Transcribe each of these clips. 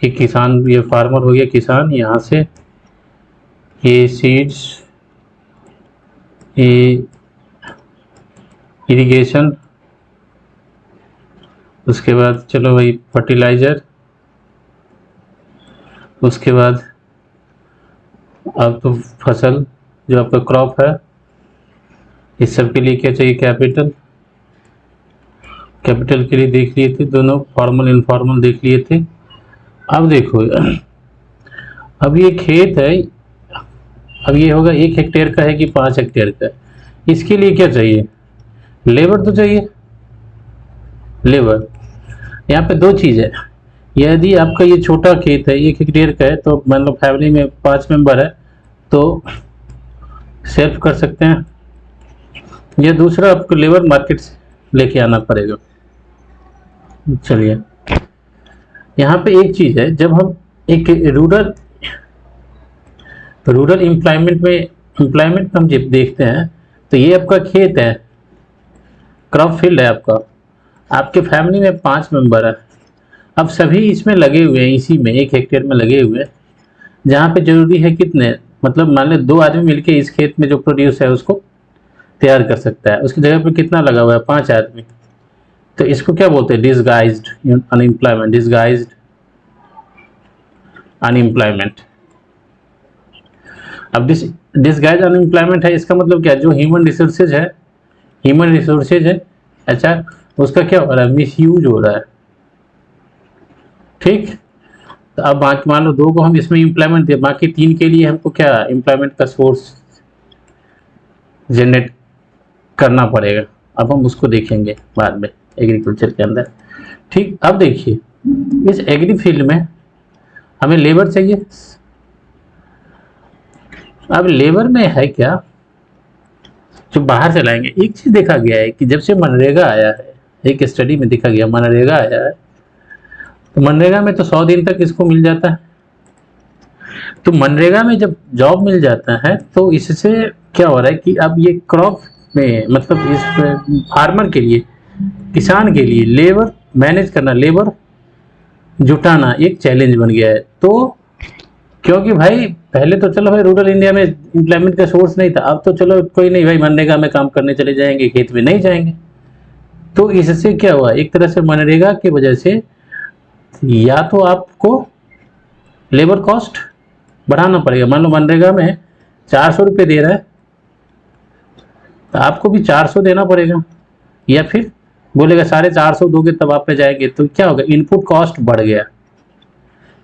ये किसान, ये फार्मर हो गया किसान। यहाँ से ये सीड्स, ये इरिगेशन, उसके बाद चलो भाई फर्टिलाइज़र, उसके बाद अब तो फसल जो आपका क्रॉप है, इस सब के लिए क्या चाहिए? कैपिटल। कैपिटल के लिए देख लिए थे दोनों, फॉर्मल इनफॉर्मल देख लिए थे। अब देखो अब ये खेत है, अब ये होगा 1 हेक्टेयर का है कि 5 हेक्टेयर का है, इसके लिए क्या चाहिए? लेबर तो चाहिए। लेबर, यहाँ पे दो चीज़ है। यदि आपका ये छोटा खेत है 1 हेक्टेयर का है, तो मान लो फैमिली में 5 मेंबर है, तो सेल्फ कर सकते हैं, या दूसरा आपको लेबर मार्केट से लेके आना पड़ेगा। चलिए, यहाँ पे एक चीज़ है, जब हम एक रूरल एम्प्लॉयमेंट हम जब देखते हैं, तो ये आपका खेत है, क्रॉप फील्ड है आपका, आपके फैमिली में 5 मेंबर है, अब सभी इसमें लगे हुए हैं, इसी में 1 हेक्टेयर में लगे हुए हैं, जहाँ पे जरूरी है कितने, मतलब मान लो 2 आदमी मिलके इस खेत में जो प्रोड्यूस है उसको तैयार कर सकता है, उसकी जगह पे कितना लगा हुआ है? 5 आदमी। तो इसको क्या बोलते हैं? Disguised unemployment. Disguised unemployment. अब डिसगाइज्ड अनएम्प्लॉयमेंट है, इसका मतलब क्या? जो ह्यूमन रिसोर्सेज है, अच्छा, उसका क्या हो रहा है? मिस यूज हो रहा है। ठीक, तो अब बाकी मान लो 2 को हम इसमें एम्प्लॉयमेंट दे, बाकी 3 के लिए हमको क्या एम्प्लॉयमेंट का सोर्स जनरेट करना पड़ेगा। अब हम उसको देखेंगे बाद में एग्रीकल्चर के अंदर। ठीक, अब देखिए इस एग्री फील्ड में हमें लेबर चाहिए। अब लेबर में है क्या, जो बाहर से लाएंगे। एक चीज देखा गया है कि जब से मनरेगा आया है, एक स्टडी में देखा गया, मनरेगा आया है, तो मनरेगा में तो 100 दिन तक इसको मिल जाता है। तो मनरेगा में जब जॉब मिल जाता है, तो इससे क्या हो रहा है कि अब ये क्रॉप में, मतलब इस फार्मर के लिए, किसान के लिए लेबर मैनेज करना, लेबर जुटाना एक चैलेंज बन गया है। तो क्योंकि भाई पहले तो चलो भाई रूरल इंडिया में एम्प्लॉयमेंट का सोर्स नहीं था, अब तो चलो कोई नहीं भाई, मनरेगा में काम करने चले जाएंगे, खेत में नहीं जाएंगे। तो इससे क्या हुआ, एक तरह से मनरेगा की वजह से या तो आपको लेबर कॉस्ट बढ़ाना पड़ेगा। मान लो मनरेगा में 400 रुपये दे रहा है, तो आपको भी 400 देना पड़ेगा, या फिर बोलेगा 450 दोगे तब आप पे जाएंगे। तो क्या होगा? इनपुट कॉस्ट बढ़ गया,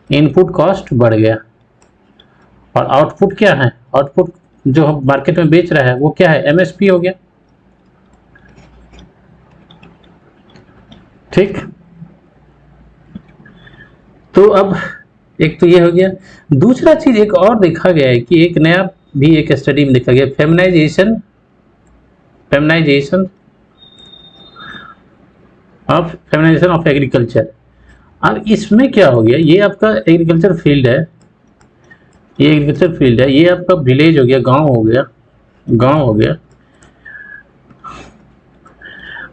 इनपुट कॉस्ट बढ़ गया। और आउटपुट क्या है? आउटपुट जो हम मार्केट में बेच रहा है वो क्या है? एमएसपी हो गया। ठीक, तो अब एक तो ये हो गया। दूसरा चीज एक और देखा गया है कि एक नया भी एक स्टडी में देखा गया, फेमिनाइजेशन ऑफ एग्रीकल्चर। अब इसमें क्या हो गया, ये आपका एग्रीकल्चर फील्ड है, ये आपका विलेज हो गया, गांव हो गया।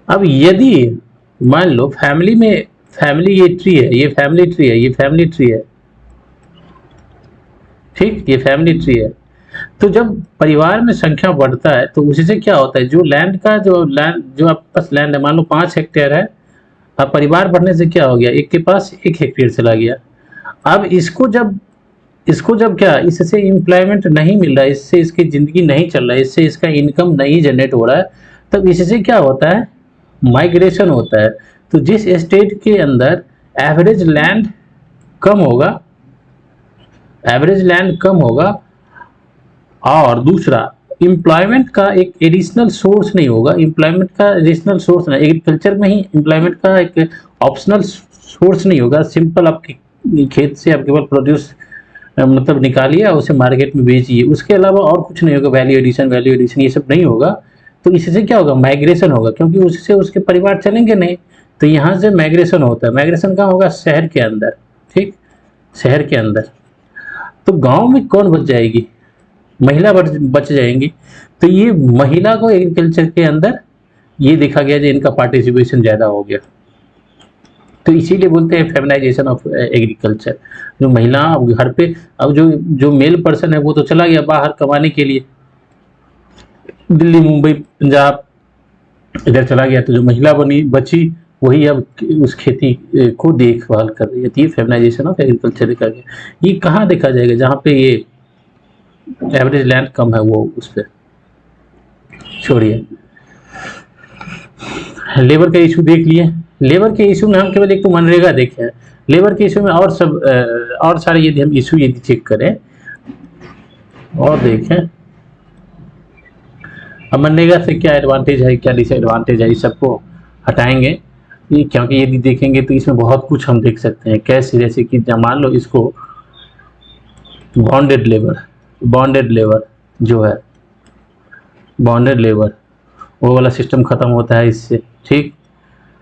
अब यदि मान लो फैमिली ये ट्री है, ये फैमिली ट्री है, ठीक, ये फैमिली ट्री है। तो जब परिवार में संख्या बढ़ता है, तो उससे क्या होता है, जो आपके पास लैंड है, मान लो 5 हेक्टेयर है, अब परिवार बढ़ने से क्या हो गया, एक के पास 1 हेक्टेयर चला गया। अब इसको जब क्या, इससे एम्प्लॉयमेंट नहीं मिल रहा है, इससे इसकी ज़िंदगी नहीं चल रहा है, इससे इसका इनकम नहीं जनरेट हो रहा है, तब इससे क्या होता है? माइग्रेशन होता है। तो जिस स्टेट के अंदर एवरेज लैंड कम होगा, और दूसरा एम्प्लॉयमेंट का एक एडिशनल सोर्स नहीं होगा, एग्रीकल्चर में ही एम्प्लॉयमेंट का एक ऑप्शनल सोर्स नहीं होगा। सिंपल आपके खेत से आपके पास प्रोड्यूस मतलब निकालिए और उसे मार्केट में बेचिए, उसके अलावा और कुछ नहीं होगा, वैल्यू एडिशन ये सब नहीं होगा। तो इससे क्या होगा? माइग्रेशन होगा, क्योंकि उससे उसके परिवार चलेंगे नहीं, तो यहाँ से माइग्रेशन होता है। माइग्रेशन कहाँ होगा? शहर के अंदर। ठीक, शहर के अंदर। तो गांव में कौन बच जाएगी? महिला बच जाएंगी। तो ये महिला को एग्रीकल्चर के अंदर ये देखा गया कि इनका पार्टिसिपेशन ज़्यादा हो गया। तो इसीलिए बोलते हैं फेमिनाइजेशन ऑफ एग्रीकल्चर। जो महिला अब घर पे, अब जो जो मेल पर्सन है वो तो चला गया बाहर कमाने के लिए, दिल्ली मुंबई पंजाब इधर चला गया, तो जो महिला बनी बची वही अब उस खेती को देखभाल कर रही है। तो ये फेमिनाइजेशन ऑफ एग्रीकल्चर देखा गया। ये कहाँ देखा जाएगा? जहाँ पे ये एवरेज लैंड कम है वो उस पर छोड़िए। लेबर का इशू देख लिए। लेबर के इशू में हम केवल एक तो मनरेगा देखे हैं, लेबर के इशू में और सब और सारे यदि हम इशू यदि चेक करें और देखें, अब मनरेगा से क्या एडवांटेज है क्या डिसएडवांटेज है इस सबको हटाएंगे, ये क्योंकि यदि देखेंगे तो इसमें बहुत कुछ हम देख सकते हैं। कैसे? जैसे कि मान लो इसको बॉन्डेड लेबर जो है, बॉन्डेड लेबर वो वाला सिस्टम खत्म होता है इससे, ठीक।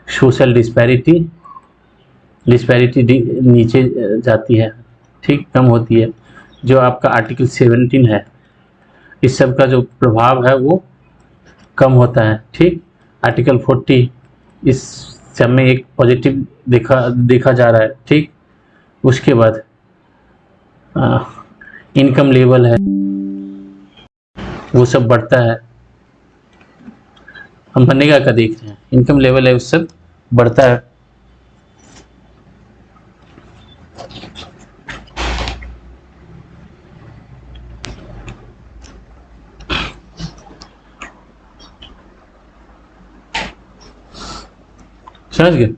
सोशल डिस्पैरिटी नीचे जाती है, ठीक, कम होती है। जो आपका आर्टिकल 17 है इस सब का जो प्रभाव है वो कम होता है, ठीक। आर्टिकल 40 इस सब में एक पॉजिटिव देखा जा रहा है, ठीक। उसके बाद इनकम लेवल है वो सब बढ़ता है। हम मनरेगा का देख रहे हैं, इनकम लेवल है उस सब बढ़ता है। समझ गए?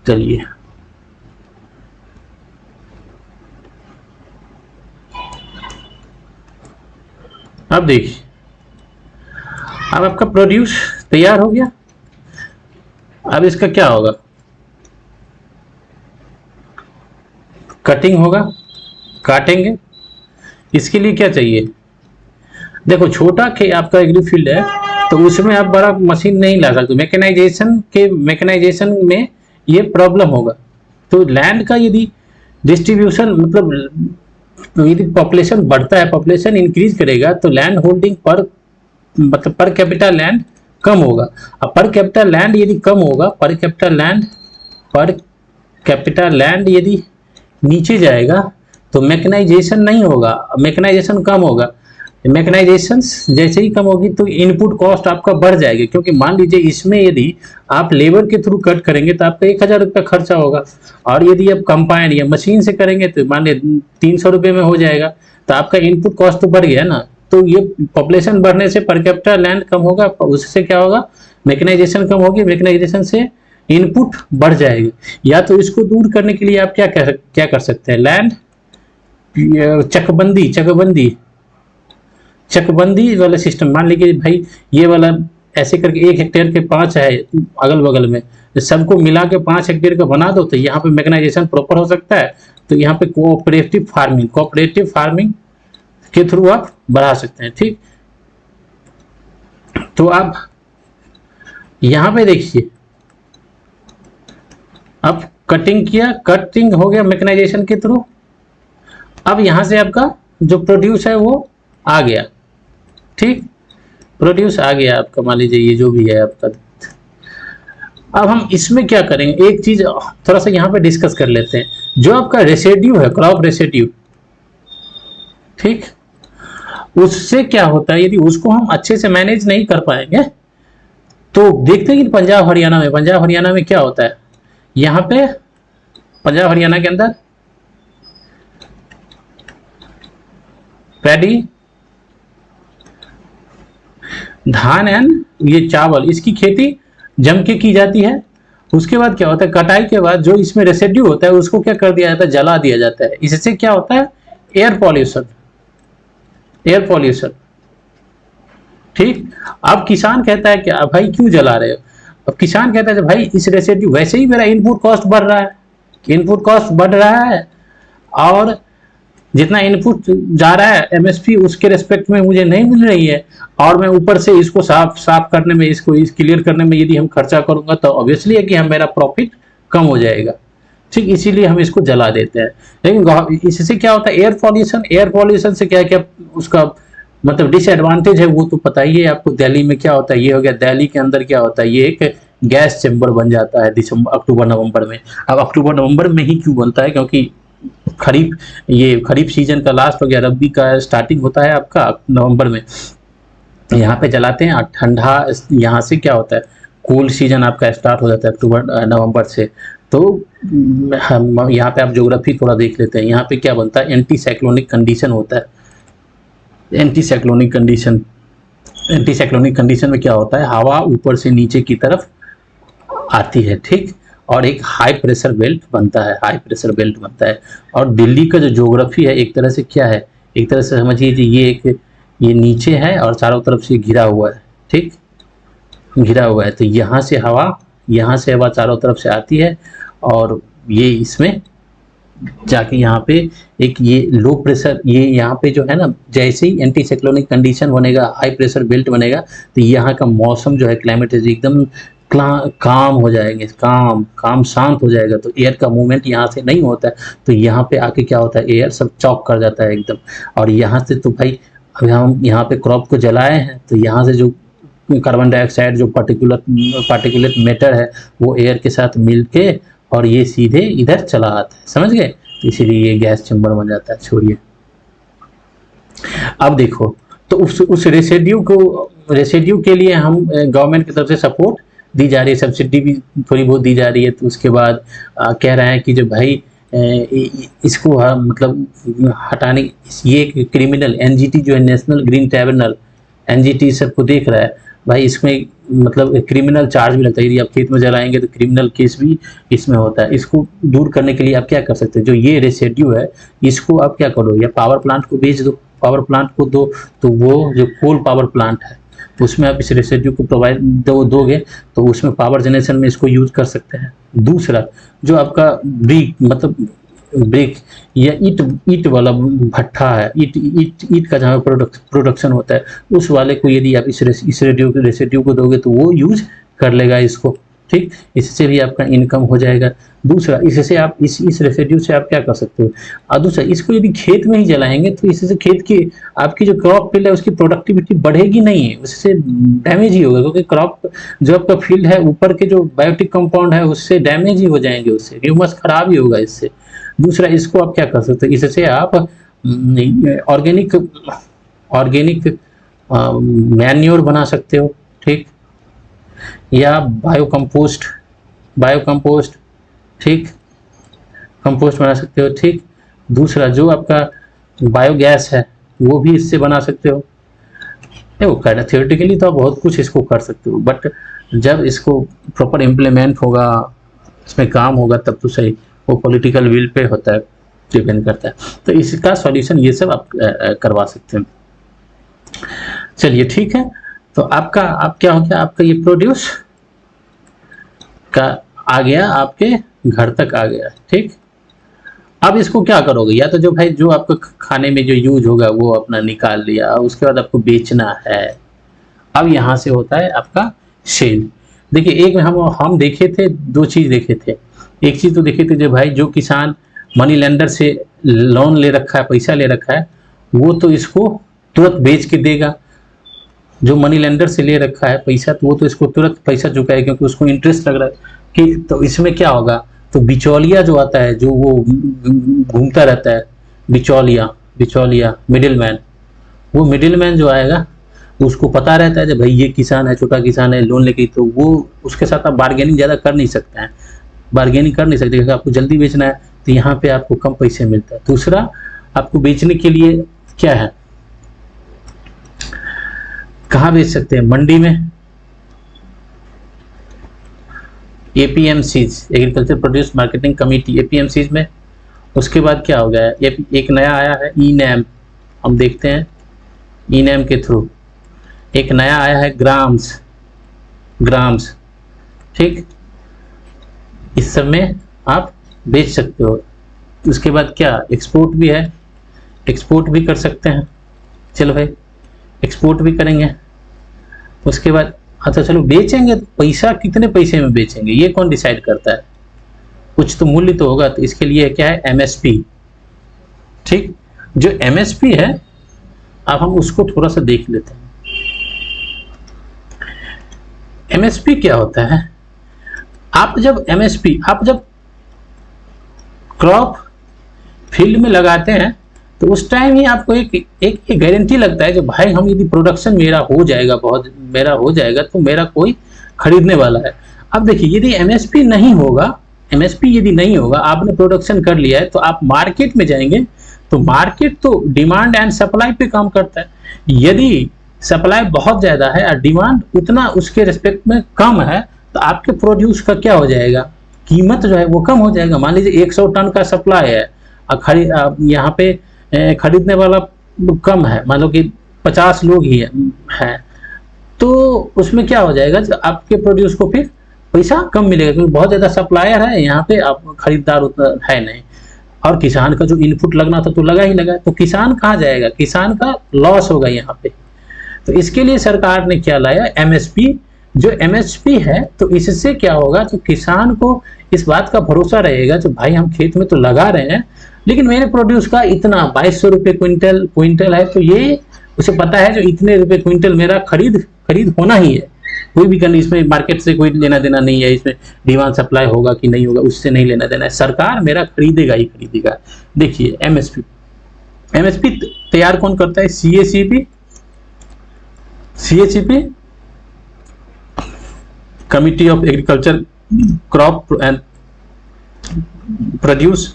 चलिए अब देखिए, अब आपका प्रोड्यूस तैयार हो गया। अब इसका क्या होगा? कटिंग होगा, काटेंगे। इसके लिए क्या चाहिए? देखो छोटा के आपका एग्री फील्ड है तो उसमें आप बड़ा मशीन नहीं ला सकते, मैकेनाइजेशन में ये प्रॉब्लम होगा। तो लैंड का यदि डिस्ट्रीब्यूशन मतलब यदि पॉपुलेशन बढ़ता है, पॉपुलेशन इंक्रीज करेगा तो लैंड होल्डिंग पर कैपिटल लैंड कम होगा। अब पर कैपिटल लैंड यदि कम होगा, पर कैपिटल लैंड यदि नीचे जाएगा तो मैकेनाइजेशन नहीं होगा, मैकेनाइजेशन कम होगा। मैकेनाइजेशन जैसे ही कम होगी तो इनपुट कॉस्ट आपका बढ़ जाएगी, क्योंकि मान लीजिए इसमें यदि आप लेबर के थ्रू कट करेंगे तो आपका 1000 रुपये खर्चा होगा, और यदि आप कंपाइन या मशीन से करेंगे तो मान लीजिए 300 रुपये में हो जाएगा, तो आपका इनपुट कॉस्ट तो बढ़ गया ना। तो ये पॉपुलेशन बढ़ने से पर कैपिटल लैंड कम होगा, उससे क्या होगा? मैकेनाइजेशन कम होगी, मैकेनाइजेशन से इनपुट बढ़ जाएगी। या तो इसको दूर करने के लिए आप क्या कर सकते हैं? लैंड चकबंदी वाला सिस्टम। मान लीजिए भाई ये वाला ऐसे करके 1 हेक्टेयर के 5 है अगल बगल में, तो सबको मिला के 5 हेक्टेयर का बना दो, तो यहाँ पे मैकेनाइजेशन प्रॉपर हो सकता है। तो यहाँ पे कोऑपरेटिव फार्मिंग के थ्रू आप बढ़ा सकते हैं, ठीक। तो आप यहाँ पे देखिए, अब कटिंग हो गया मैकेनाइजेशन के थ्रू। अब यहां से आपका जो प्रोड्यूस है वो आ गया, ठीक, प्रोड्यूस आ गया आपका, मान लीजिए ये जो भी है आपका। अब हम इसमें क्या करेंगे, एक चीज थोड़ा सा यहाँ पे डिस्कस कर लेते हैं। जो आपका रेसिड्यू है, क्रॉप रेसिड्यू, ठीक, उससे क्या होता है, यदि उसको हम अच्छे से मैनेज नहीं कर पाएंगे तो देखते हैं कि पंजाब हरियाणा में क्या होता है। यहाँ पे पंजाब हरियाणा के अंदर पैडी, धान एंड ये चावल, इसकी खेती जम के की जाती है। उसके बाद क्या होता है, कटाई के बाद जो इसमें रेसिड्यू होता है उसको क्या कर दिया जाता है? जला दिया जाता है। इससे क्या होता है? एयर पॉल्यूशन, ठीक। अब किसान कहता है कि भाई क्यों जला रहे हो? अब किसान कहता है भाई इस रेसिड्यू, वैसे ही मेरा इनपुट कॉस्ट बढ़ रहा है और जितना इनपुट जा रहा है एमएसपी उसके रेस्पेक्ट में मुझे नहीं मिल रही है, और मैं ऊपर से इसको साफ करने में, इसको क्लियर करने में यदि हम खर्चा करूंगा तो ऑब्वियसली है कि मेरा प्रॉफिट कम हो जाएगा, ठीक। इसीलिए हम इसको जला देते हैं। लेकिन इससे क्या होता है? एयर पॉल्यूशन से क्या क्या उसका मतलब डिसएडवांटेज है वो तो पता ही है आपको। दिल्ली में क्या होता है, ये हो गया, दिल्ली के अंदर क्या होता है, ये एक गैस चेम्बर बन जाता है दिसंबर अक्टूबर नवंबर में। अब अक्टूबर नवंबर में ही क्यों बनता है, क्योंकि खरीफ सीजन का लास्ट हो गया, रबी का स्टार्टिंग होता है आपका नवंबर में, यहाँ पे जलाते हैं। और ठंडा यहाँ से क्या होता है, कूल सीजन आपका स्टार्ट हो जाता है अक्टूबर नवंबर से। तो हम यहाँ पे आप ज्योग्राफी थोड़ा देख लेते हैं, यहाँ पे क्या बनता है, एंटी साइक्लोनिक कंडीशन होता है। Anti cyclonic condition, anti cyclonic condition में क्या होता है, हवा ऊपर से नीचे की तरफ आती है, ठीक, और एक हाई प्रेशर बेल्ट बनता है, हाई प्रेशर बेल्ट बनता है। और दिल्ली का जो ज्योग्राफी है एक तरह से क्या है, एक तरह से समझिए कि ये नीचे है और चारों तरफ से घिरा हुआ है, ठीक, घिरा हुआ है। तो यहाँ से हवा चारों तरफ से आती है और ये इसमें जाके यहाँ पे एक ये लो प्रेशर, ये यहाँ पे जो है ना, जैसे ही एंटी साइक्लोनिक कंडीशन बनेगा, हाई प्रेशर बेल्ट बनेगा, तो यहाँ का मौसम जो है, क्लाइमेट एकदम काम हो जाएंगे, काम शांत हो जाएगा। तो एयर का मूवमेंट यहाँ से नहीं होता है, तो यहाँ पे आके क्या होता है, एयर सब चॉक कर जाता है एकदम। और यहाँ से तो भाई अभी हम यहाँ पे क्रॉप को जलाए हैं, तो यहाँ से जो कार्बन डाइऑक्साइड जो पार्टिकुलेट मैटर है वो एयर के साथ मिलके और ये सीधे इधर चला आता है, समझ गए। तो इसीलिए ये गैस चैम्बर बन जाता है। छोड़िए, अब देखो, तो उस रेसिड्यू के लिए हम गवर्नमेंट की तरफ से सपोर्ट दी जा रही है, सब्सिडी भी थोड़ी बहुत दी जा रही है। तो उसके बाद कह रहे हैं कि जो भाई इसको मतलब हटाने, ये क्रिमिनल एनजीटी जो है, नेशनल ग्रीन ट्राइब्यूनल, एनजीटी सबको देख रहा है भाई, इसमें मतलब क्रिमिनल चार्ज भी लगता है। यदि आप खेत में जलाएंगे तो क्रिमिनल केस भी इसमें होता है। इसको दूर करने के लिए आप क्या कर सकते हैं, जो ये रेसिड्यू है इसको आप क्या करो, या पावर प्लांट को बेच दो, पावर प्लांट को दो, तो वो जो कोल पावर प्लांट है तो उसमें आप इस रेसिड्यू को प्रोवाइड दोगे तो उसमें पावर जनरेशन में इसको यूज कर सकते हैं। दूसरा, जो आपका ब्रिक या ईट वाला भट्ठा है, ईट का जहाँ प्रोडक्शन होता है, उस वाले को यदि आप इस रेसिड्यू को दोगे तो वो यूज कर लेगा इसको, ठीक, इससे भी आपका इनकम हो जाएगा। दूसरा, इससे आप इस रेसिड्यू से आप क्या कर सकते हो, और दूसरा, इसको यदि खेत में ही जलाएंगे तो इससे खेत की आपकी जो क्रॉप फील्ड है उसकी प्रोडक्टिविटी बढ़ेगी नहीं है, उससे डैमेज ही होगा, क्योंकि क्रॉप जो आपका फील्ड है ऊपर के जो बायोटिक कंपाउंड है उससे डैमेज ही हो जाएंगे, उससे ह्यूमस खराब ही होगा इससे। दूसरा, इसको आप क्या कर सकते हो, इससे आप ऑर्गेनिक मैन्योर बना सकते हो, ठीक, या बायोकंपोस्ट, ठीक, कंपोस्ट बना सकते हो, ठीक। दूसरा, जो आपका बायोगैस है वो भी इससे बना सकते हो। देखो, थियोरेटिकली तो आप बहुत कुछ इसको कर सकते हो, बट जब इसको प्रॉपर इम्प्लीमेंट होगा, इसमें काम होगा, तब तो सही। वो पॉलिटिकल विल पे होता है, डिपेंड करता है। तो इसका सॉल्यूशन ये सब आप करवा सकते हैं। चलिए, ठीक है। तो आप क्या हो गया, आपका ये प्रोड्यूस का आ गया, आपके घर तक आ गया, ठीक। अब इसको क्या करोगे, या तो जो भाई जो आपको खाने में जो यूज होगा वो अपना निकाल लिया, उसके बाद आपको बेचना है। अब यहाँ से होता है आपका सेल। देखिए, एक हम देखे थे, दो चीज देखे थे। एक चीज तो देखे थे, जो भाई जो किसान मनी लेंडर से लोन ले रखा है, पैसा ले रखा है, वो तो इसको तुरंत बेच के देगा। जो मनी लेंडर से ले रखा है पैसा, तो वो तो इसको तुरंत पैसा चुकाएगा, क्योंकि उसको इंटरेस्ट लग रहा है कि। तो इसमें क्या होगा, तो बिचौलिया जो आता है, जो वो घूमता रहता है, बिचौलिया मिडिलमैन, वो मिडिलमैन जो आएगा उसको पता रहता है कि भाई ये किसान है, छोटा किसान है, लोन लेके, तो वो उसके साथ आप बार्गेनिंग ज़्यादा कर नहीं सकते हैं, क्योंकि आपको जल्दी बेचना है, तो यहाँ पे आपको कम पैसे मिलता है। दूसरा, आपको बेचने के लिए क्या है, कहाँ बेच सकते हैं, मंडी में, APMCs, agriculture produce marketing committee, APMCs में। उसके बाद क्या हो गया है, एक नया आया है ई नैम, हम देखते हैं ई नैम के थ्रू। एक नया आया है ग्राम्स, ठीक, इस सब में आप बेच सकते हो। उसके बाद क्या, एक्सपोर्ट भी है, एक्सपोर्ट भी कर सकते हैं। चलो भाई, एक्सपोर्ट भी करेंगे। उसके बाद अच्छा, चलो बेचेंगे, तो पैसा कितने पैसे में बेचेंगे ये कौन डिसाइड करता है, कुछ तो मूल्य तो होगा। तो इसके लिए क्या है, एमएसपी, ठीक। जो एमएसपी है, अब हम उसको थोड़ा सा देख लेते हैं। एमएसपी क्या होता है, आप जब एमएसपी आप जब क्रॉप फील्ड में लगाते हैं तो उस टाइम ही आपको एक गारंटी लगता है कि भाई हम यदि प्रोडक्शन मेरा हो जाएगा, बहुत मेरा हो जाएगा, तो मेरा कोई खरीदने वाला है। अब देखिए यदि एमएसपी नहीं होगा, एमएसपी यदि नहीं होगा, आपने प्रोडक्शन कर लिया है तो आप मार्केट में जाएंगे, तो मार्केट तो डिमांड एंड सप्लाई पे काम करता है। यदि सप्लाई बहुत ज्यादा है और डिमांड उतना उसके रिस्पेक्ट में कम है तो आपके प्रोड्यूस का क्या हो जाएगा, कीमत जो है वो कम हो जाएगा। मान लीजिए 100 टन का सप्लाई है और यहाँ पे खरीदने वाला कम है, मान लो कि 50 लोग ही है, तो उसमें क्या हो जाएगा, तो आपके प्रोड्यूस को फिर पैसा कम मिलेगा, क्योंकि बहुत ज्यादा सप्लायर है यहाँ पे, आप खरीदार उतना है नहीं, और किसान का जो इनपुट लगना था तो लगा ही लगा, तो किसान कहाँ जाएगा, किसान का लॉस होगा यहाँ पे। तो इसके लिए सरकार ने क्या लाया, एमएसपी। जो एमएसपी है तो इससे क्या होगा, तो किसान को इस बात का भरोसा रहेगा जो भाई हम खेत में तो लगा रहे हैं लेकिन मेरे प्रोड्यूस का इतना 2200 रुपये क्विंटल है, तो ये उसे पता है जो इतने रुपए क्विंटल मेरा खरीद होना ही है। कोई भी करनी, इसमें मार्केट से कोई लेना देना नहीं है, इसमें डिमांड सप्लाई होगा कि नहीं होगा उससे नहीं लेना देना है, सरकार मेरा खरीदेगा ही खरीदेगा। देखिए एमएसपी तैयार कौन करता है, CACP committee of agriculture crop and produce.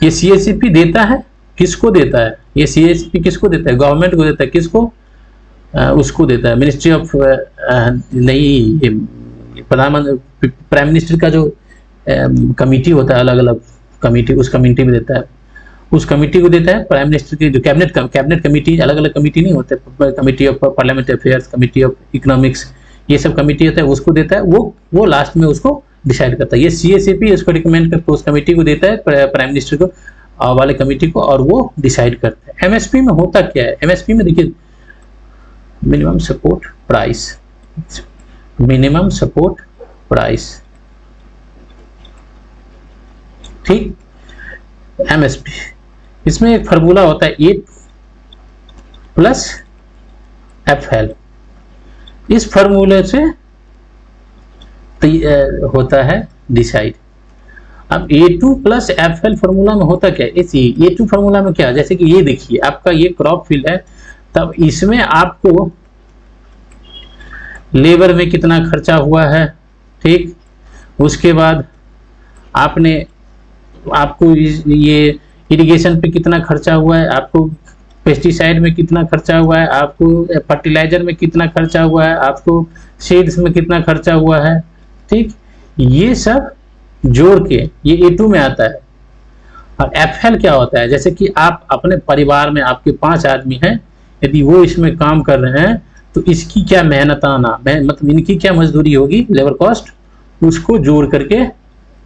ये सीएसीपी देता है, किसको देता है, ये सीएसीपी किसको देता है, गवर्नमेंट को देता है, किसको, उसको देता है मिनिस्ट्री ऑफ नहीं, प्रधानमंत्री प्राइम मिनिस्टर का जो कमिटी होता है, अलग अलग कमिटी, उस कमिटी में देता है, उस कमिटी को देता है प्राइम मिनिस्टर की जो कैबिनेट कमिटी, अलग अलग कमिटी नहीं होते, committee of parliamentary affairs, committee of economics, ये सब कमिटी होता है, उसको देता है, वो लास्ट में उसको डिसाइड करता है। ये सीएसीपी इसको रिकमेंड करके उस कमिटी को देता है, प्राइम मिनिस्टर को वाले कमिटी को, और वो डिसाइड करता है। एमएसपी में होता क्या है, एमएसपी में देखिए minimum support price, minimum support price, ठीक, एमएसपी। इसमें एक फार्मूला होता है ए प्लस एफएल, इस फार्मूले से होता है डिसाइड। अब A2 प्लस एफएल फार्मूला में होता क्या है, A2 फार्मूला में क्या, जैसे कि ये देखिए आपका ये क्रॉप फील्ड है, तब इसमें आपको लेबर में कितना खर्चा हुआ है, ठीक, उसके बाद आपको ये इरिगेशन पे कितना खर्चा हुआ है, आपको पेस्टिसाइड में कितना खर्चा हुआ है, आपको फर्टिलाइजर में कितना खर्चा हुआ है, आपको सीड्स में कितना खर्चा हुआ है, ठीक, ये सब जोड़ के ये A2 में आता है। और एफएल क्या होता है, जैसे कि आप अपने परिवार में आपके 5 आदमी हैं, यदि वो इसमें काम कर रहे हैं तो इसकी क्या मेहनताना, मतलब इनकी क्या मजदूरी होगी, लेबर कॉस्ट, उसको जोड़ करके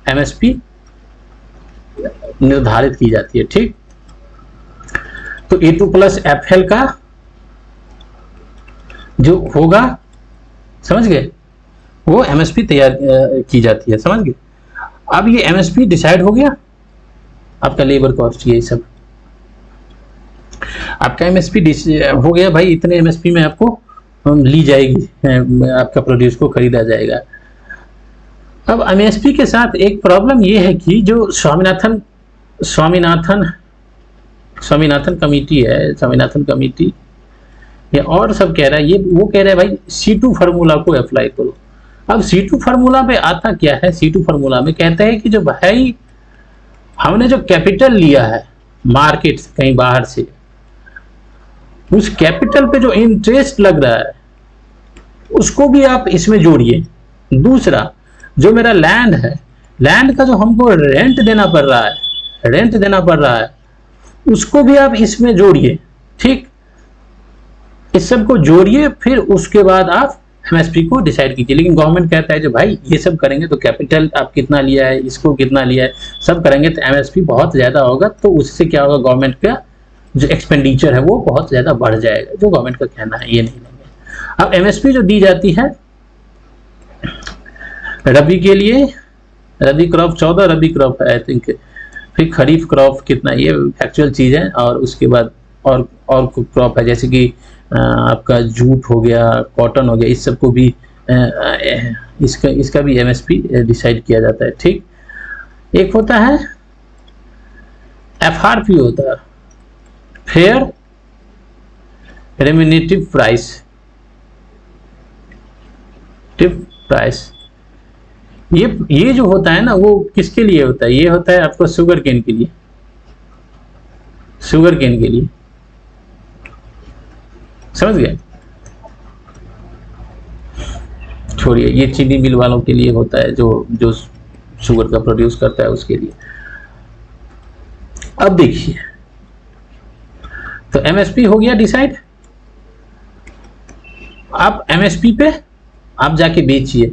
एमएसपी निर्धारित की जाती है, ठीक। तो A2 प्लस एफएल का जो होगा, समझ गए, वो एमएसपी तैयार की जाती है, समझ गए। अब ये एमएसपी डिसाइड हो गया, आपका लेबर कॉस्ट ये सब आपका एमएसपी हो गया, भाई इतने एमएसपी में आपको ली जाएगी, आपका प्रोड्यूस को खरीदा जाएगा। अब एमएसपी के साथ एक प्रॉब्लम ये है कि जो स्वामीनाथन कमेटी है, स्वामीनाथन कमेटी ये और सब कह रहा है, ये वो कह रहा है भाई C2 फार्मूला को अप्लाई करो। अब C2 फार्मूला पे आता क्या है, C2 फार्मूला में कहता है कि जो भाई हमने जो कैपिटल लिया है मार्केट से, कहीं बाहर से, उस कैपिटल पे जो इंटरेस्ट लग रहा है उसको भी आप इसमें जोड़िए। दूसरा, जो मेरा लैंड है, लैंड का जो हमको रेंट देना पड़ रहा है, उसको भी आप इसमें जोड़िए, ठीक। इस सब को जोड़िए, फिर उसके बाद आप एमएसपी को डिसाइड कीजिए। लेकिन गवर्नमेंट कहता है जो भाई ये सब करेंगे तो कैपिटल आप कितना लिया है, इसको कितना लिया है, सब करेंगे तो एमएसपी बहुत ज्यादा होगा, तो उससे क्या होगा, गवर्नमेंट का जो एक्सपेंडिचर है वो बहुत ज्यादा बढ़ जाएगा, जो गवर्नमेंट का कहना है, ये नहीं लेंगे। अब एमएसपी जो दी जाती है रबी के लिए, रबी क्रॉप 14 रबी क्रॉप है आई थिंक, फिर खरीफ क्रॉप कितना, ये एक्चुअल चीज है, और उसके बाद और क्रॉप है, जैसे कि आपका जूट हो गया, कॉटन हो गया, इस सब को भी इसका भी एमएसपी डिसाइड किया जाता है। ठीक, एक होता है एफआरपी, होता है फेयर रेम्यूनेटिव प्राइस, प्राइस। ये जो होता है ना, वो किसके लिए होता है? ये होता है आपको शुगर केन के लिए, शुगर केन के लिए, समझ गए? छोड़िए, ये चीनी मिल वालों के लिए होता है, जो शुगर का प्रोड्यूस करता है उसके लिए। अब देखिए, तो एमएसपी हो गया डिसाइड। आप एमएसपी पे आप जाके बेचिए,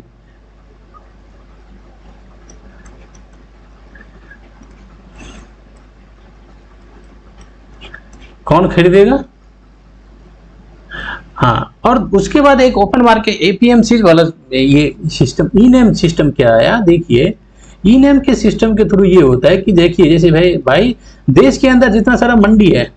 कौन खरीदेगा? हाँ, और उसके बाद एक ओपन मार्केट एपीएमसी वाला ये सिस्टम, ई नेम सिस्टम क्या आया? देखिए, ई नेम के सिस्टम के थ्रू ये होता है कि देखिए, जैसे भाई देश के अंदर जितना सारा मंडी है,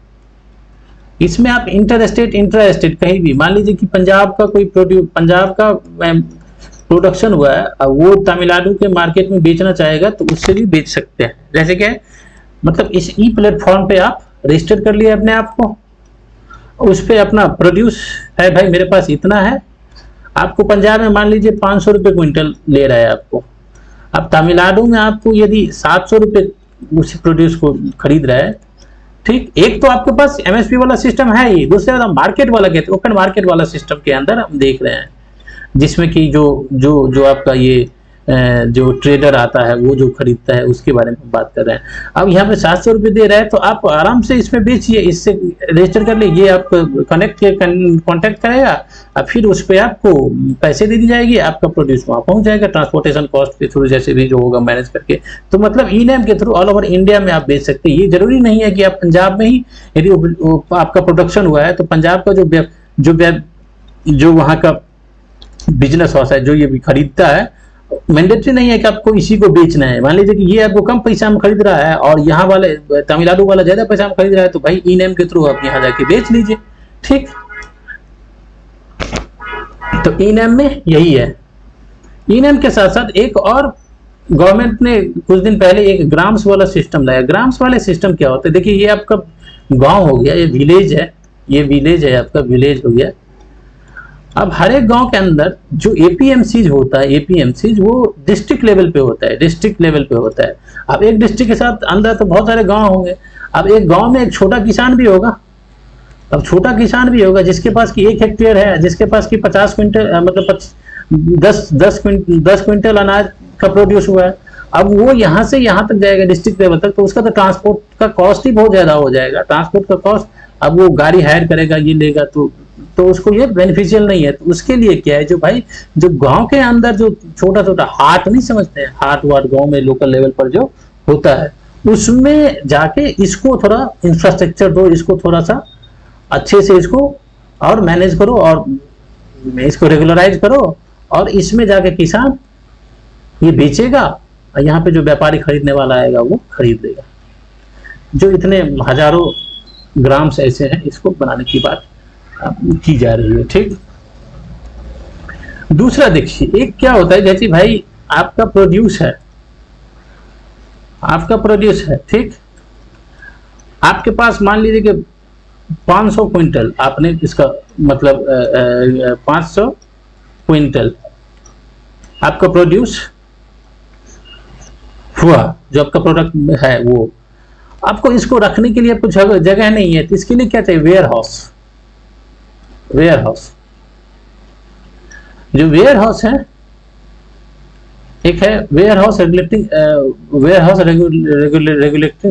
इसमें आप इंटर स्टेट इंट्रा स्टेट कहीं भी, मान लीजिए कि पंजाब का कोई पंजाब का प्रोडक्शन हुआ है, अब वो तमिलनाडु के मार्केट में बेचना चाहेगा तो उससे भी बेच सकते हैं। जैसे क्या है, मतलब इस ई प्लेटफॉर्म पे आप रजिस्टर कर लिए अपने आप को, उस पे अपना प्रोड्यूस है, भाई मेरे पास इतना है। आपको पंजाब में मान लीजिए 500 रुपये क्विंटल ले रहा है आपको, अब तमिलनाडु में आपको यदि 700 रुपये उस प्रोड्यूस को खरीद रहा है, ठीक। एक तो आपके पास एमएसपी वाला सिस्टम है ही, दूसरा मार्केट वाला कहते हैं, ओपन मार्केट वाला सिस्टम के अंदर हम देख रहे हैं, जिसमें कि जो आपका ये जो ट्रेडर आता है, वो जो खरीदता है, उसके बारे में बात कर रहे हैं। अब यहाँ पे 700 रुपये दे रहा है, तो आप आराम से इसमें बेचिए, इससे रजिस्टर कर ले, ये आप कॉन्टेक्ट करेगा, और फिर उस पर आपको पैसे दे दी जाएगी, आपका प्रोड्यूस वहाँ पहुँच जाएगा, ट्रांसपोर्टेशन कॉस्ट के थ्रू जैसे भी जो होगा मैनेज करके। तो मतलब ई नेम के थ्रू ऑल ओवर इंडिया में आप बेच सकते हैं। ये जरूरी नहीं है कि आप पंजाब में ही, यदि आपका प्रोडक्शन हुआ है तो पंजाब का जो वहाँ का बिजनेस हाउस है, जो ये भी खरीदता है, मैंडेटरी नहीं है कि आपको इसी को बेचना है। मान लीजिए कि ये आपको कम पैसा में खरीद रहा है और यहाँ वाले तमिलनाडु वाला ज्यादा पैसा में खरीद रहा है, तो भाई ई नेम के थ्रू आप यहाँ जाके बेच लीजिए, ठीक। तो ई नेम में यही है। ई नेम के साथ साथ एक और गवर्नमेंट ने कुछ दिन पहले एक ग्राम्स वाला सिस्टम लाया। ग्राम्स वाले सिस्टम क्या होता है? देखिए, ये आपका गांव हो गया, ये विलेज है, ये विलेज है आपका, विलेज हो गया। अब हर एक गांव के अंदर जो एपीएमसीज होता है, एपीएमसीज वो डिस्ट्रिक्ट लेवल पे होता है, डिस्ट्रिक्ट लेवल पे होता है। अब एक डिस्ट्रिक्ट के साथ अंदर तो बहुत सारे गांव होंगे। अब एक गांव में एक छोटा किसान भी होगा, अब छोटा किसान भी होगा जिसके पास की 1 हेक्टेयर है, जिसके पास की 50 क्विंटल मतलब 10 क्विंटल अनाज का प्रोड्यूस हुआ है। अब वो यहाँ से यहाँ तक जाएगा डिस्ट्रिक्ट लेवल तक, तो उसका तो ट्रांसपोर्ट का कॉस्ट ही बहुत ज्यादा हो जाएगा, ट्रांसपोर्ट का कॉस्ट। अब वो गाड़ी हायर करेगा, ये लेगा, तो उसको ये बेनिफिशियल नहीं है। तो उसके लिए क्या है, जो भाई जो गांव के अंदर जो छोटा छोटा हाट नहीं समझते हैं, हाट वाट गांव में लोकल लेवल पर जो होता है, उसमें जाके इसको थोड़ा इंफ्रास्ट्रक्चर दो, इसको थोड़ा सा अच्छे से इसको और मैनेज करो और इसको रेगुलराइज करो, और इसमें जाके किसान ये बेचेगा, और यहाँ पे जो व्यापारी खरीदने वाला आएगा वो खरीद लेगा। जो इतने हजारों ग्राम्स ऐसे हैं, इसको बनाने की बात की जा रही है, ठीक। दूसरा देखिए, एक क्या होता है, जैसे भाई आपका प्रोड्यूस है, आपका प्रोड्यूस है, ठीक। आपके पास मान लीजिए कि 500 क्विंटल आपने इसका मतलब 500 क्विंटल आपका प्रोड्यूस हुआ, जो आपका प्रोडक्ट है वो। आपको इसको रखने के लिए कुछ जगह नहीं है, तो इसके लिए क्या चाहिए? Warehouse. वेयर हाउस, जो वेयर हाउस है, एक है warehouse regulating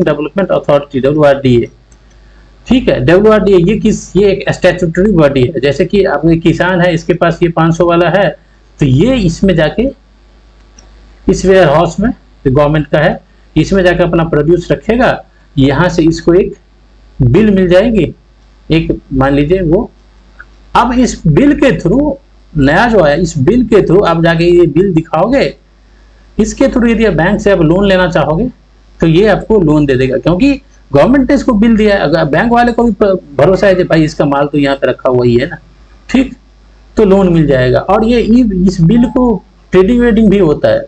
development authority, WRDA, ठीक है। WRDA ये एक स्टैट्यूटरी बॉडी है। जैसे कि आपके किसान है, इसके पास ये 500 वाला है, तो ये इसमें जाके इस वेयर हाउस में, तो गवर्नमेंट का है, इसमें जाके अपना प्रोड्यूस रखेगा। यहाँ से इसको एक बिल मिल जाएगी, एक मान लीजिए वो। अब इस बिल के थ्रू, नया जो है, इस बिल के थ्रू आप जाके ये बिल दिखाओगे, इसके थ्रू यदि आप बैंक से आप लोन लेना चाहोगे तो ये आपको लोन दे देगा, क्योंकि गवर्नमेंट ने इसको बिल दिया है। अगर बैंक वाले को भी भरोसा है कि भाई इसका माल तो यहाँ पे रखा हुआ ही है ना, ठीक। तो लोन मिल जाएगा। और ये इस बिल को ट्रेडिंग वेडिंग भी होता है,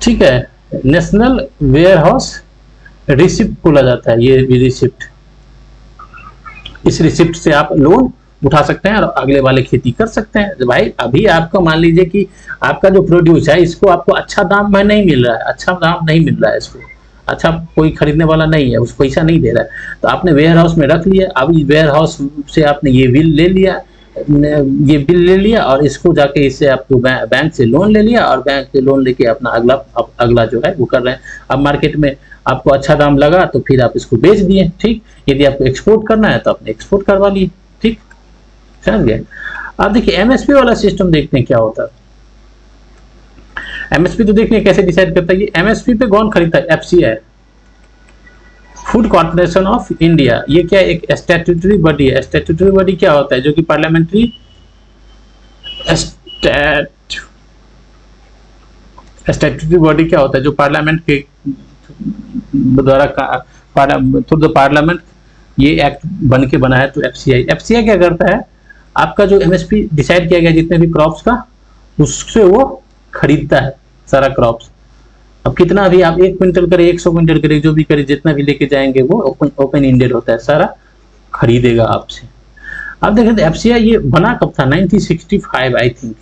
ठीक है। नेशनल वेयर हाउस रिसिप्ट बोला जाता है, ये भी रिसिप्ट, इस रिसिप्ट से आप लोन उठा सकते हैं और अगले वाले खेती कर सकते हैं। भाई अभी आपको मान लीजिए कि आपका जो प्रोड्यूस है इसको आपको अच्छा दाम में नहीं मिल रहा है, अच्छा दाम नहीं मिल रहा है, इसको अच्छा कोई खरीदने वाला नहीं है, उसको पैसा नहीं दे रहा है, तो आपने वेयर हाउस में रख लिया। अब वेयर हाउस से आपने ये बिल ले लिया, ये बिल ले लिया और इसको जाके इससे आपको बैंक से लोन ले लिया और बैंक से लोन लेके अपना अगला जो है वो कर रहे हैं। अब मार्केट में आपको अच्छा दाम लगा तो फिर आप इसको बेच दिए, ठीक। यदि आपको एक्सपोर्ट करना है तो आपने एक्सपोर्ट करवा लिए, ठीक, समझ गए। अब देखिए एमएसपी वाला सिस्टम देखते हैं क्या होता है। एमएसपी तो देखिए कैसे डिसाइड करता है। एमएसपी पे कौन खरीदता है? FCI, food corporation of India. ये क्या एक स्टैट्यूटरी बॉडी है। स्टैट्यूटरी बॉडी क्या होता है? जो कि पार्लियामेंट्री स्टैट्यूटरी बॉडी क्या होता है? जो पार्लियामेंट के द्वारा थ्रू द पार्लियामेंट ये एक्ट बन के बना है। तो एफसीआई क्या करता है? आपका जो एमएसपी डिसाइड किया गया जितने भी क्रॉप्स का, उससे वो खरीदता है सारा क्रॉप्स। अब कितना भी आप 1 क्विंटल करें, 100 क्विंटल करें, जो भी करें, जितना भी लेके जाएंगे वो ओपन इंडेड होता है, सारा खरीदेगा आपसे। अब देखें एफसीआई ये बना कब था? 1965 आई थिंक।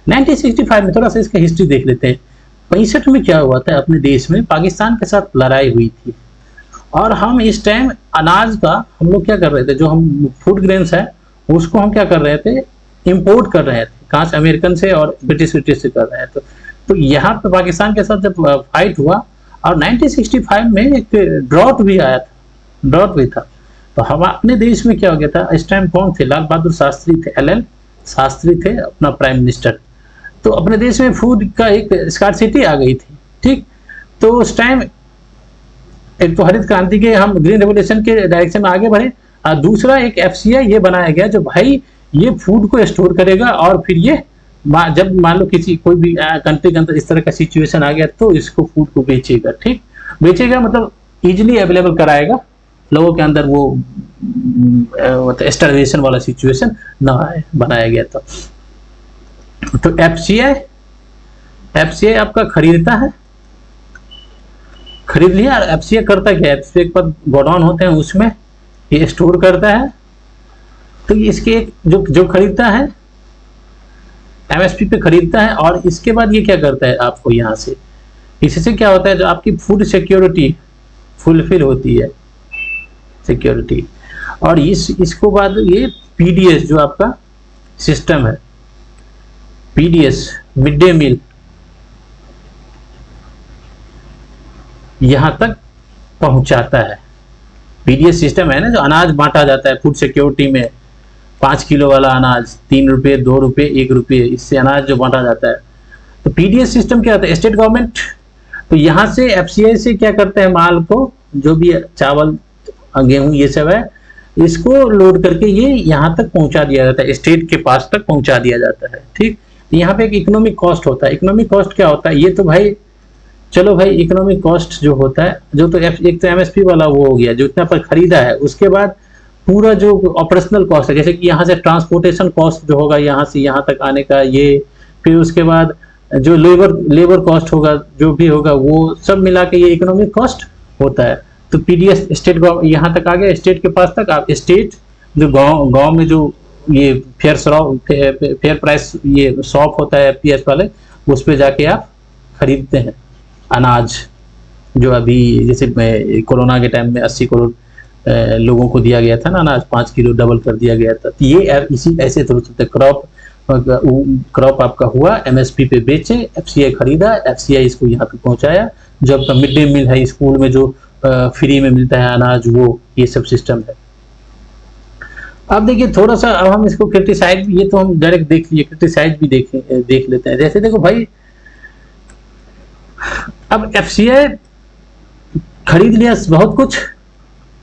1965 में थोड़ा सा इसका हिस्ट्री देख लेते हैं। 65 में क्या हुआ था? अपने देश में पाकिस्तान के साथ लड़ाई हुई थी और हम इस टाइम अनाज का हम लोग क्या कर रहे थे, जो हम फूड ग्रेन्स है उसको हम क्या कर रहे थे? इंपोर्ट कर रहे थे। कहाँ से? अमेरिकन से और ब्रिटिश से कर रहे थे। तो यहाँ पे पाकिस्तान के साथ जब फाइट हुआ और 1965 में एक ड्रॉट भी आया था, ड्रॉट भी था। तो हम अपने देश में क्या हो गया था? इस टाइम कौन थे? लाल बहादुर शास्त्री थे, LL शास्त्री थे अपना प्राइम मिनिस्टर। तो अपने देश में फूड का एक स्कार्सिटी आ गई थी, ठीक। तो उस टाइम एक तो हरित क्रांति के, हम ग्रीन रेवोल्यूशन के डायरेक्शन में आगे बढ़े, और दूसरा एक एफसीआई ये बनाया गया जो भाई ये फूड को स्टोर करेगा और फिर ये जब मान लो किसी कोई भी कंट्री के अंदर इस तरह का सिचुएशन आ गया तो इसको फूड को बेचेगा, ठीक। बेचेगा मतलब इजिली अवेलेबल कराएगा लोगों के अंदर, वो मतलब स्टारवेशन वाला सिचुएशन ना आए, बनाया गया था। तो एफसीआई आपका खरीदता है, खरीद लिया। और एफसीआई करता क्या है? एफसीआई के पास गोडाउन होते हैं, उसमें ये स्टोर करता है। तो इसके जो खरीदता है एमएसपी पे खरीदता है और इसके बाद ये क्या करता है? आपको यहाँ से इससे क्या होता है? जो आपकी फूड सिक्योरिटी फुलफिल होती है, सिक्योरिटी। और इसको बाद ये पीडीएस जो आपका सिस्टम है, पीडीएस मिड डे मील, यहां तक पहुंचाता है। पीडीएस सिस्टम है ना, जो अनाज बांटा जाता है फूड सिक्योरिटी में, 5 किलो वाला अनाज 3 रुपये, 2 रुपये, 1 रुपये, इससे अनाज जो बांटा जाता है। तो पीडीएस सिस्टम क्या होता है? स्टेट गवर्नमेंट तो यहाँ से एफसीआई से क्या करते हैं? माल को, जो भी चावल गेहूं ये सब है, इसको लोड करके ये यहाँ तक पहुंचा दिया जाता है, स्टेट के पास तक पहुंचा दिया जाता है, ठीक। तो यहाँ पे एक इकोनॉमिक कॉस्ट होता है। इकोनॉमिक कॉस्ट क्या होता है? ये तो भाई चलो भाई, इकोनॉमिक कॉस्ट जो होता है, जो तो एक तो एमएसपी वाला वो हो गया जो इतना पर खरीदा है, उसके बाद पूरा जो ऑपरेशनल कॉस्ट है, जैसे कि यहाँ से ट्रांसपोर्टेशन कॉस्ट जो होगा यहाँ से यहाँ तक आने का, ये फिर उसके बाद जो लेबर कॉस्ट होगा, जो भी होगा वो सब मिला के ये इकोनॉमिक कॉस्ट होता है। तो पीडीएस स्टेट यहाँ तक आ गया, स्टेट के पास तक। आप स्टेट जो गांव में जो ये फेयर प्राइस ये शॉप होता है एफपीएस वाले, उस पर जाके आप खरीदते हैं अनाज। जो अभी जैसे कोरोना के टाइम में 80 करोड़ लोगों को दिया गया था ना अनाज, 5 किलो डबल कर दिया गया था। तो ये इसी ऐसे थोड़ा क्रॉप आपका हुआ, एमएसपी पे बेचे, एफसीआई खरीदा, एफसीआई इसको यहाँ पे पहुंचाया। जो आपका मिड डे मील है स्कूल में, जो फ्री में मिलता है अनाज, वो ये सब सिस्टम है। अब देखिए थोड़ा सा, अब हम इसको क्रिटिसाइज, ये तो हम डायरेक्ट देख लिए, क्रिटिसाइज भी देख लेते हैं। जैसे देखो भाई, अब एफसीआई खरीद लिया बहुत कुछ,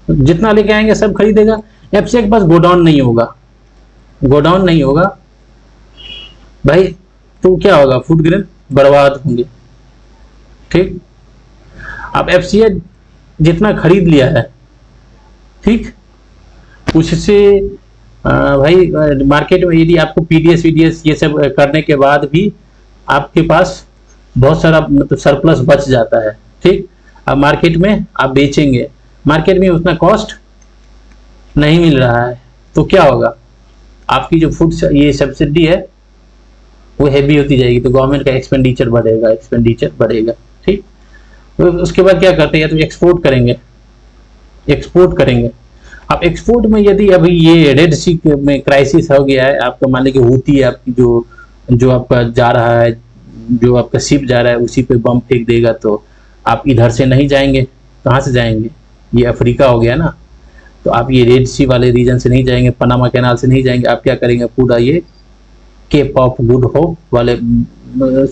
जितना लेके आएंगे सब खरीदेगा। एफसीआई के पास गोडाउन नहीं होगा, गोडाउन नहीं होगा भाई, तो क्या होगा? फूड ग्रेन बर्बाद होंगे, ठीक। अब एफसीआई जितना खरीद लिया है, ठीक, उससे भाई मार्केट में यदि आपको पीडीएस वीडीएस ये सब करने के बाद भी आपके पास बहुत सारा मतलब सरप्लस बच जाता है, ठीक। अब मार्केट में आप बेचेंगे, मार्केट में उतना कॉस्ट नहीं मिल रहा है, तो क्या होगा, आपकी जो फूड ये सब्सिडी है वो हैवी होती जाएगी, तो गवर्नमेंट का एक्सपेंडिचर बढ़ेगा, ठीक। तो उसके बाद क्या करते हैं, या तो एक्सपोर्ट करेंगे। अब एक्सपोर्ट में यदि अभी ये रेड सी में क्राइसिस हो गया है, आपका मान लीजिए हूती है आपकी जो आपका जा रहा है, जो आपका शिप जा रहा है उसी पे बम फेंक देगा, तो आप इधर से नहीं जाएंगे, कहाँ से जाएंगे, ये अफ्रीका हो गया ना, तो आप ये रेड सी वाले रीजन से नहीं जाएंगे, पनामा कैनाल से नहीं जाएंगे, आप क्या करेंगे, पूरा ये केप ऑफ गुड होप वाले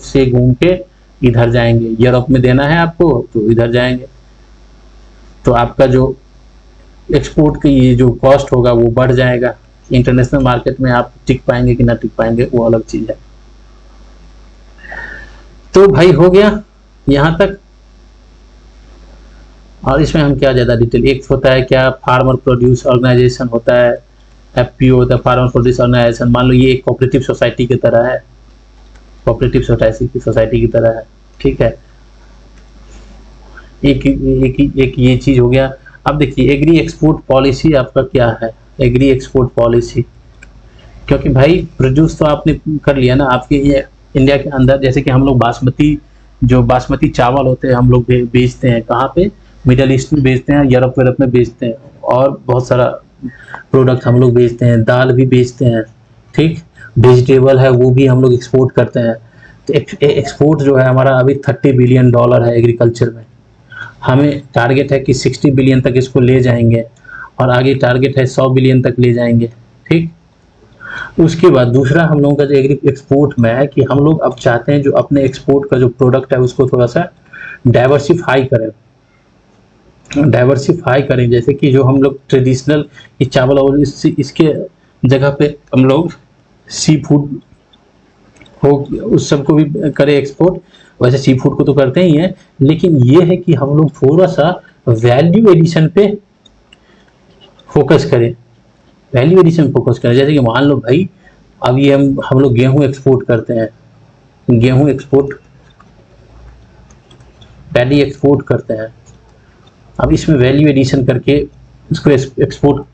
से घूम के इधर जाएंगे, यूरोप में देना है आपको तो इधर जाएंगे, तो आपका जो एक्सपोर्ट की ये जो कॉस्ट होगा वो बढ़ जाएगा। इंटरनेशनल मार्केट में आप टिक पाएंगे कि ना टिक पाएंगे वो अलग चीज है। तो भाई हो गया यहां तक, और इसमें हम क्या ज्यादा डिटेल, एक होता है क्या फार्मर प्रोड्यूस ऑर्गेनाइजेशन होता है, एफपीओ होता है, फार्मर प्रोड्यूस ऑर्गेनाइजेशन, मान लो ये एक कोऑपरेटिव सोसाइटी की तरह है, कोऑपरेटिव सोसाइटी की तरह है, ठीक है। एक ये चीज हो गया। अब देखिए एग्री एक्सपोर्ट पॉलिसी आपका क्या है, एग्री एक्सपोर्ट पॉलिसी, क्योंकि भाई प्रोड्यूस तो आपने कर लिया ना, आपके ये इंडिया के अंदर जैसे कि हम लोग बासमती चावल होते हैं, हम लोग बेचते हैं कहाँ पे, मिडल ईस्ट में बेचते हैं, यूरोप में बेचते हैं, और बहुत सारा प्रोडक्ट हम लोग बेचते हैं, दाल भी बेचते हैं, ठीक। वेजिटेबल है वो भी हम लोग एक्सपोर्ट करते हैं। तो एक्सपोर्ट जो है हमारा अभी $30 बिलियन है एग्रीकल्चर में, हमें टारगेट है कि 60 बिलियन तक इसको ले जाएंगे, और आगे टारगेट है 100 बिलियन तक ले जाएंगे, ठीक। उसके बाद दूसरा हम लोगों का जो एग्री एक्सपोर्ट में है कि हम लोग अब चाहते हैं जो अपने एक्सपोर्ट का जो प्रोडक्ट है उसको थोड़ा सा डाइवर्सिफाई करें, जैसे कि जो हम लोग ट्रेडिशनल चावल और इसके जगह पे हम लोग सी फूड हो उस सबको भी करें एक्सपोर्ट। वैसे सी फूड को तो करते ही हैं, लेकिन ये है कि हम लोग थोड़ा सा वैल्यू एडिशन पे फोकस करें, जैसे कि मान लो भाई अब ये हम लोग गेहूं एक्सपोर्ट करते हैं, पैडी एक्सपोर्ट करते हैं, अब इसमें वैल्यू एडिशन करके इसको एक्सपोर्ट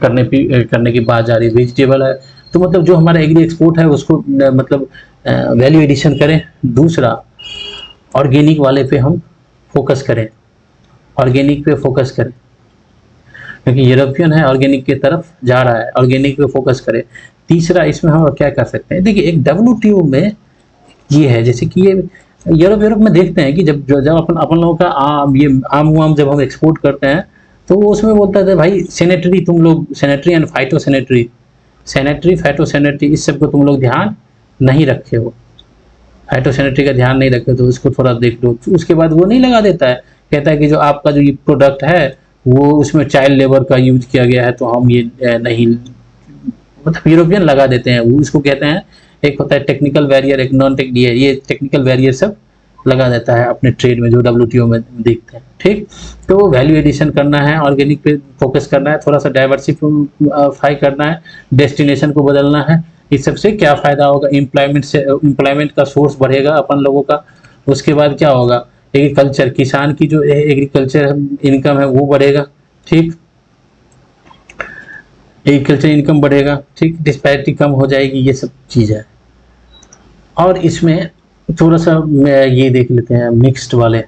करने की बात जा रही है। वेजिटेबल है तो मतलब जो हमारा एग्री एक्सपोर्ट है उसको मतलब वैल्यू एडिशन करें। दूसरा ऑर्गेनिक वाले पे हम फोकस करें, क्योंकि यूरोपियन है ऑर्गेनिक की तरफ जा रहा है, ऑर्गेनिक पे फोकस करें। तीसरा इसमें हम क्या कर सकते हैं, देखिए एक WTO में ये है, जैसे कि ये यूरोप में देखते हैं कि जब अपन लोगों का आम जब हम एक्सपोर्ट करते हैं तो वो उसमें बोलता है भाई सैनिटरी एंड फाइटोसैनिटरी इस सब को तुम लोग ध्यान नहीं रखे हो, फाइटोसैनिटरी का ध्यान नहीं रखे, तो उसको थोड़ा देख लो। उसके बाद वो नहीं लगा देता है, कहता है कि जो आपका जो ये प्रोडक्ट है वो उसमें चाइल्ड लेबर का यूज किया गया है, तो हम ये नहीं, मतलब यूरोपियन लगा देते हैं, वो इसको कहते हैं, एक होता है टेक्निकल बैरियर, एक नॉन टेक्निकल, ये टेक्निकल बैरियर सब लगा देता है अपने ट्रेड में जो WTO में देखते हैं, ठीक। तो वैल्यू एडिशन करना है, ऑर्गेनिक पे फोकस करना है, थोड़ा सा डाइवर्सिफाई करना है, डेस्टिनेशन को बदलना है। इस सबसे क्या फायदा होगा, एम्प्लॉयमेंट का सोर्स बढ़ेगा अपन लोगों का। उसके बाद क्या होगा, एग्रीकल्चर, किसान की जो एग्रीकल्चर इनकम है वो बढ़ेगा, ठीक, एग्रीकल्चर इनकम बढ़ेगा, ठीक, डिस्पैरिटी कम हो जाएगी, ये सब चीज़ है। और इसमें थोड़ा सा ये देख लेते हैं मिक्स्ड वाले